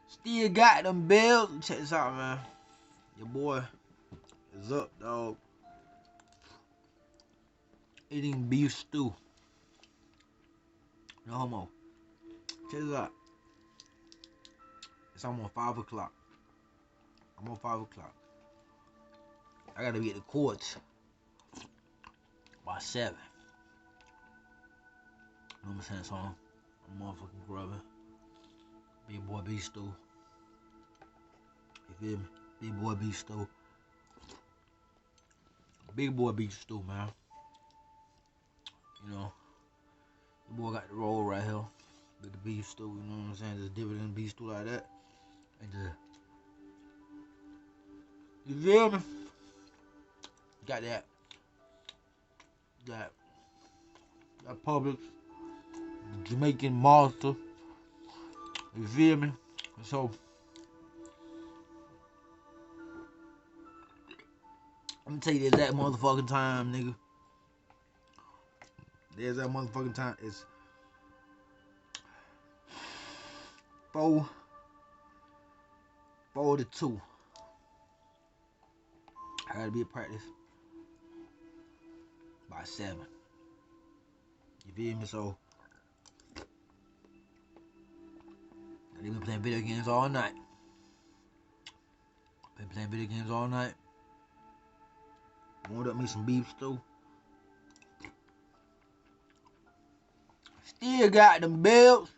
Still got them bills. Check this out, man. Your boy is up, dog. Eating beef stew. No homo. Check this out. It's almost 5 o'clock. I'm on 5 o'clock. I gotta be at the courts by 7. You know what I'm saying? So I'm motherfucking grubbing. Big boy beef stew. You feel me? Big boy beef stew. Big boy beef stew, man. You know, the boy got the roll right here with the beef stew. You know what I'm saying? Just dip it in beef stew like that, and just, you feel me? Got that Publix Jamaican monster. You feel me? So let me tell you, there's that motherfucking time, nigga. There's that motherfucking time. It's 4 to 2. I gotta be at practice by 7. You feel me? So I've been playing video games all night. Been playing video games all night. Warmed up me some beef stew. Still got them bills.